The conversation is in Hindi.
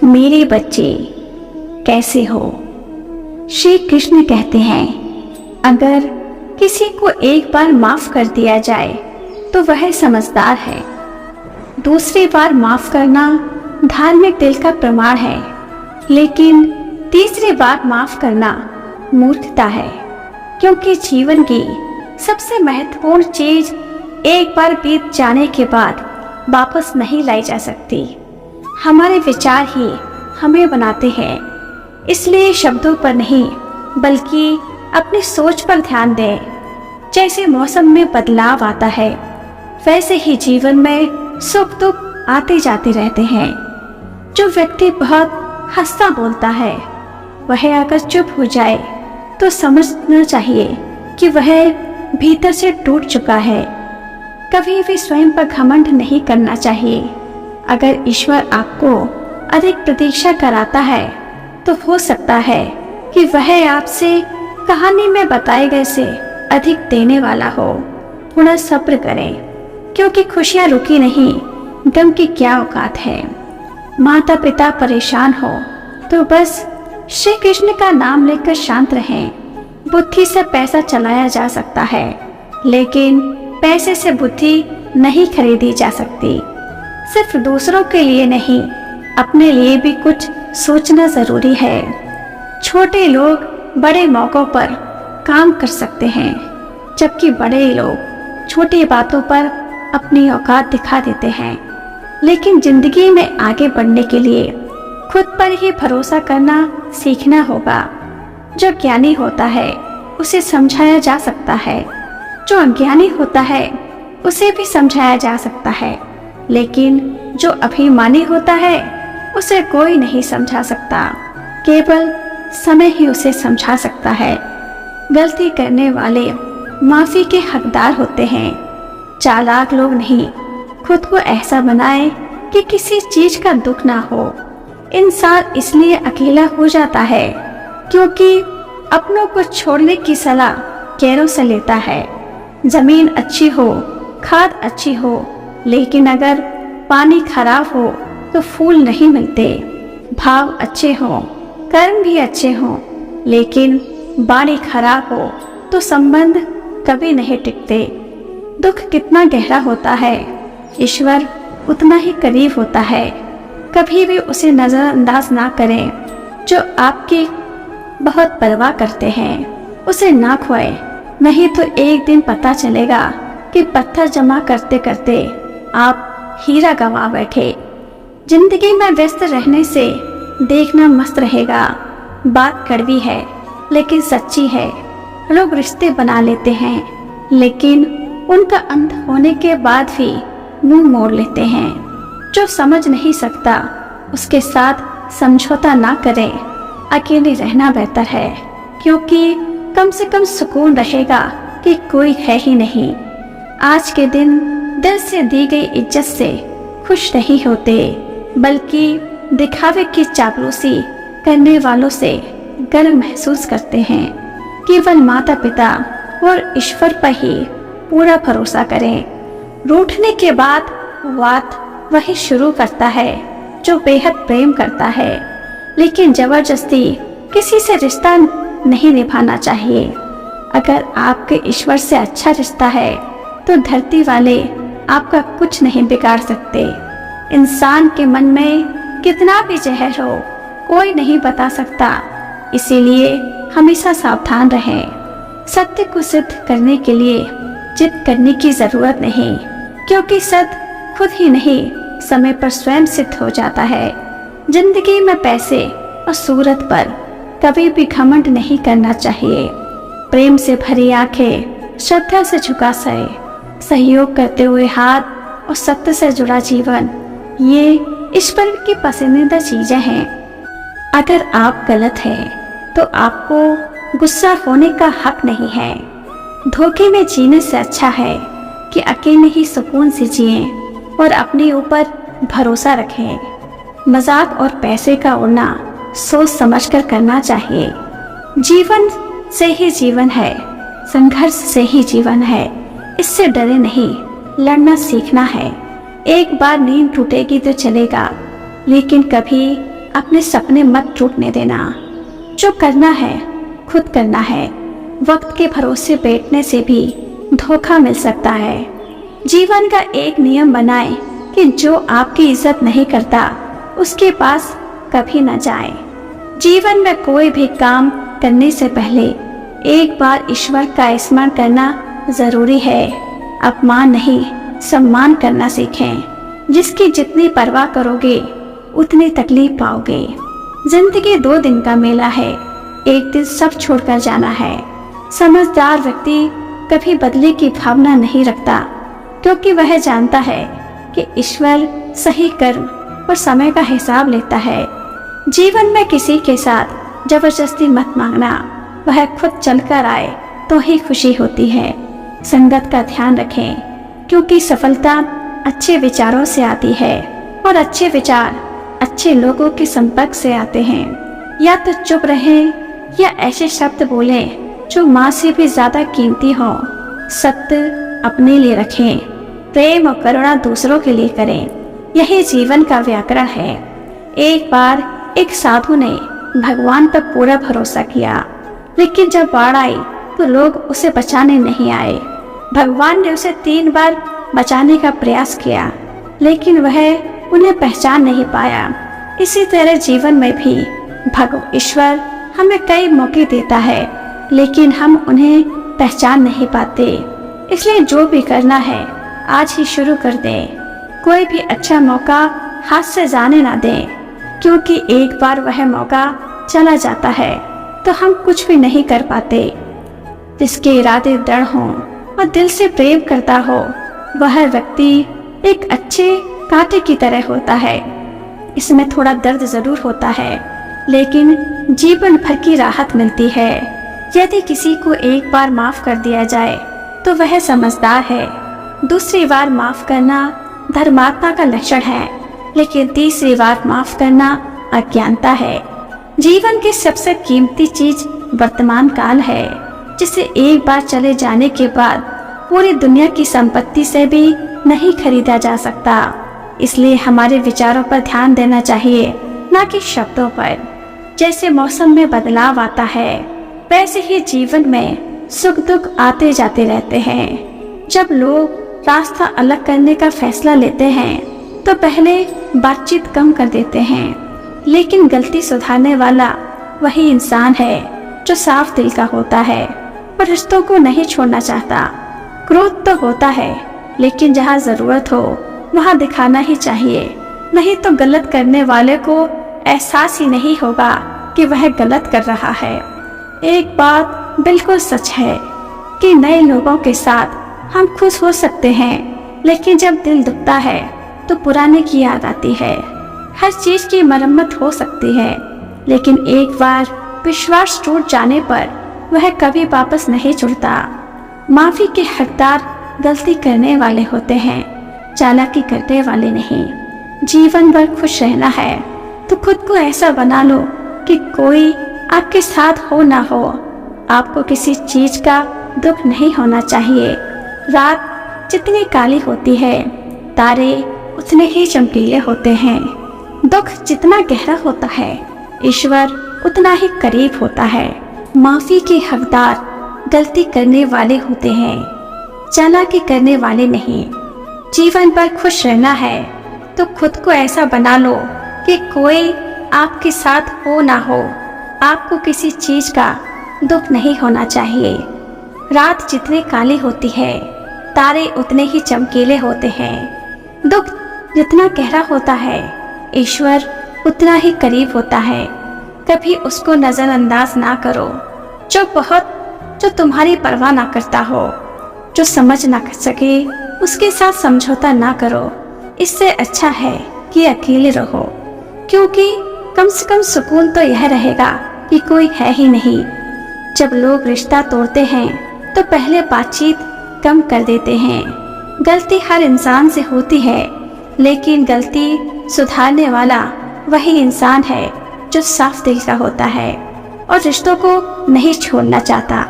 मेरे बच्चे कैसे हो। श्री कृष्ण कहते हैं, अगर किसी को एक बार माफ कर दिया जाए तो वह समझदार है। दूसरी बार माफ करना धार्मिक दिल का प्रमाण है, लेकिन तीसरी बार माफ करना मूर्खता है, क्योंकि जीवन की सबसे महत्वपूर्ण चीज एक बार बीत जाने के बाद वापस नहीं लाई जा सकती। हमारे विचार ही हमें बनाते हैं, इसलिए शब्दों पर नहीं बल्कि अपनी सोच पर ध्यान दें। जैसे मौसम में बदलाव आता है, वैसे ही जीवन में सुख दुख आते जाते रहते हैं। जो व्यक्ति बहुत हंसता बोलता है, वह अगर चुप हो जाए तो समझना चाहिए कि वह भीतर से टूट चुका है। कभी भी स्वयं पर घमंड नहीं करना चाहिए। अगर ईश्वर आपको अधिक प्रतीक्षा कराता है तो हो सकता है कि वह आपसे कहानी में बताए गए से अधिक देने वाला हो। थोड़ा सब्र करें, क्योंकि खुशियां रुकी नहीं, गम की क्या औकात है। माता पिता परेशान हो तो बस श्री कृष्ण का नाम लेकर शांत रहें। बुद्धि से पैसा चलाया जा सकता है, लेकिन पैसे से बुद्धि नहीं खरीदी जा सकती। सिर्फ दूसरों के लिए नहीं, अपने लिए भी कुछ सोचना जरूरी है। छोटे लोग बड़े मौकों पर काम कर सकते हैं, जबकि बड़े लोग छोटी बातों पर अपनी औकात दिखा देते हैं। लेकिन जिंदगी में आगे बढ़ने के लिए खुद पर ही भरोसा करना सीखना होगा। जो ज्ञानी होता है उसे समझाया जा सकता है, जो अज्ञानी होता है उसे भी समझाया जा सकता है, लेकिन जो अभिमानी होता है उसे कोई नहीं समझा सकता। केवल समय ही उसे समझा सकता है। गलती करने वाले माफी के हकदार होते हैं। चालाक लोग नहीं, खुद को ऐसा बनाए कि किसी चीज का दुख ना हो। इंसान इसलिए अकेला हो जाता है क्योंकि अपनों को छोड़ने की सलाह गैरों से लेता है। जमीन अच्छी हो, खाद अच्छी हो, लेकिन अगर पानी खराब हो तो फूल नहीं मिलते। भाव अच्छे हों, कर्म भी अच्छे हों, लेकिन वाणी खराब हो तो संबंध कभी नहीं टिकते। दुख कितना गहरा होता है, ईश्वर उतना ही करीब होता है। कभी भी उसे नजरअंदाज ना करें। जो आपकी बहुत परवाह करते हैं उसे ना खोएं, नहीं तो एक दिन पता चलेगा कि पत्थर जमा करते करते आप हीरा गंवा बैठे। जिंदगी में व्यस्त रहने से देखना मस्त रहेगा। बात कड़वी है लेकिन सच्ची है। लोग रिश्ते बना लेते हैं, लेकिन उनका अंत होने के बाद भी मुंह मोड़ लेते हैं। जो समझ नहीं सकता उसके साथ समझौता ना करें। अकेले रहना बेहतर है, क्योंकि कम से कम सुकून रहेगा कि कोई है ही नहीं। आज के दिन दिल से दी गई इज्जत से खुश नहीं होते, बल्कि दिखावे की चापलूसी करने वालों से गर्व महसूस करते हैं। केवल माता पिता और ईश्वर पर ही पूरा भरोसा करें। रूठने के बाद बात वही शुरू करता है जो बेहद प्रेम करता है, लेकिन जबरदस्ती किसी से रिश्ता नहीं निभाना चाहिए। अगर आपके ईश्वर से अच्छा रिश्ता है तो धरती वाले आपका कुछ नहीं बिगाड़ सकते। इंसान के मन में कितना भी जहर हो कोई नहीं बता सकता, इसीलिए हमेशा सावधान रहें। सत्य को सिद्ध करने के लिए जिद करने की जरूरत नहीं, क्योंकि सत्य खुद ही नहीं समय पर स्वयं सिद्ध हो जाता है। जिंदगी में पैसे और सूरत पर कभी भी घमंड नहीं करना चाहिए। प्रेम से भरी आंखें, श्रद्धा से झुका सर, सहयोग करते हुए हाथ और सत्य से जुड़ा जीवन, ये ईश्वर की पसंदीदा चीजें हैं। अगर आप गलत हैं तो आपको गुस्सा होने का हक नहीं है। धोखे में जीने से अच्छा है कि अकेले ही सुकून से जिएं और अपने ऊपर भरोसा रखें। मजाक और पैसे का उड़ना सोच समझकर करना चाहिए। जीवन से ही जीवन है, संघर्ष से ही जीवन है। इससे डरे नहीं, लड़ना सीखना है। एक बार नींद टूटेगी तो चलेगा, लेकिन कभी अपने सपने मत टूटने देना। जो करना है खुद करना है। वक्त के भरोसे बैठने से भी धोखा मिल सकता है। जीवन का एक नियम बनाएं कि जो आपकी इज्जत नहीं करता उसके पास कभी न जाए। जीवन में कोई भी काम करने से पहले एक बार ईश्वर का स्मरण करना जरूरी है। अपमान नहीं, सम्मान करना सीखें। जिसकी जितनी परवाह करोगे उतनी तकलीफ पाओगे। जिंदगी 2 दिन का मेला है, एक दिन सब छोड़कर जाना है। समझदार व्यक्ति कभी बदले की भावना नहीं रखता, क्योंकि वह जानता है कि ईश्वर सही कर्म और समय का हिसाब लेता है। जीवन में किसी के साथ जबरदस्ती मत मांगना, वह खुद चलकर आए तो ही खुशी होती है। संगत का ध्यान रखें, क्योंकि सफलता अच्छे विचारों से आती है और अच्छे विचार अच्छे लोगों के संपर्क से आते हैं। या तो चुप रहें या ऐसे शब्द बोलें जो माँ से भी ज्यादा कीमती हो। सत्य अपने लिए रखें, प्रेम और करुणा दूसरों के लिए करें। यही जीवन का व्याकरण है। एक बार एक साधु ने भगवान पर पूरा भरोसा किया, लेकिन जब बाढ़ आई तो लोग उसे बचाने नहीं आए। भगवान ने उसे 3 बार बचाने का प्रयास किया, लेकिन वह उन्हें पहचान नहीं पाया। इसी तरह जीवन में भी ईश्वर हमें कई मौके देता है, लेकिन हम उन्हें पहचान नहीं पाते। इसलिए जो भी करना है आज ही शुरू कर दें। कोई भी अच्छा मौका हाथ से जाने ना दें, क्योंकि एक बार वह मौका चला जाता है तो हम कुछ भी नहीं कर पाते। जिसके इरादे दृढ़ हों और दिल से प्रेम करता हो, वह व्यक्ति एक अच्छे कांटे की तरह होता है। इसमें थोड़ा दर्द जरूर होता है, लेकिन जीवन भर की राहत मिलती है। यदि किसी को एक बार माफ कर दिया जाए तो वह समझदार है। दूसरी बार माफ करना धर्मात्मा का लक्षण है, लेकिन तीसरी बार माफ करना अज्ञानता है। जीवन की सबसे कीमती चीज वर्तमान काल है, जिसे एक बार चले जाने के बाद पूरी दुनिया की संपत्ति से भी नहीं खरीदा जा सकता। इसलिए हमारे विचारों पर ध्यान देना चाहिए, न कि शब्दों पर। जैसे मौसम में बदलाव आता है, वैसे ही जीवन में सुख दुख आते जाते रहते हैं। जब लोग रास्ता अलग करने का फैसला लेते हैं तो पहले बातचीत कम कर देते हैं, लेकिन गलती सुधारने वाला वही इंसान है जो साफ दिल का होता है और रिश्तों को नहीं छोड़ना चाहता। क्रोध तो होता है, लेकिन जहाँ जरूरत हो वहाँ दिखाना ही चाहिए, नहीं तो गलत करने वाले को एहसास ही नहीं होगा कि वह गलत कर रहा है। एक बात बिल्कुल सच है कि नए लोगों के साथ हम खुश हो सकते हैं, लेकिन जब दिल दुखता है तो पुराने की याद आती है। हर चीज की मरम्मत हो सकती है, लेकिन एक बार विश्वास टूट जाने पर वह कभी वापस नहीं जुड़ता। माफी के हकदार गलती करने वाले होते हैं, चालाकी करने वाले नहीं। जीवन भर खुश रहना है तो खुद को ऐसा बना लो कि कोई आपके साथ हो ना हो, आपको किसी चीज का दुख नहीं होना चाहिए। रात जितनी काली होती है, तारे उतने ही चमकीले होते हैं। दुख जितना गहरा होता है, ईश्वर उतना ही करीब होता है। माफी के हकदार गलती करने वाले होते हैं, चालाकी करने वाले नहीं। जीवन पर खुश रहना है तो खुद को ऐसा बना लो कि कोई आपके साथ हो ना हो, आपको किसी चीज का दुख नहीं होना चाहिए। रात जितनी काली होती है, तारे उतने ही चमकीले होते हैं। दुख जितना गहरा होता है, ईश्वर उतना ही करीब होता है। कभी उसको नजरअंदाज ना करो जो तुम्हारी परवाह ना करता हो। जो समझ ना कर सके उसके साथ समझौता ना करो। इससे अच्छा है कि अकेले रहो, क्योंकि कम से कम सुकून तो यह रहेगा कि कोई है ही नहीं। जब लोग रिश्ता तोड़ते हैं तो पहले बातचीत कम कर देते हैं। गलती हर इंसान से होती है, लेकिन गलती सुधारने वाला वही इंसान है जो साफ दिल का होता है और रिश्तों को नहीं छोड़ना चाहता।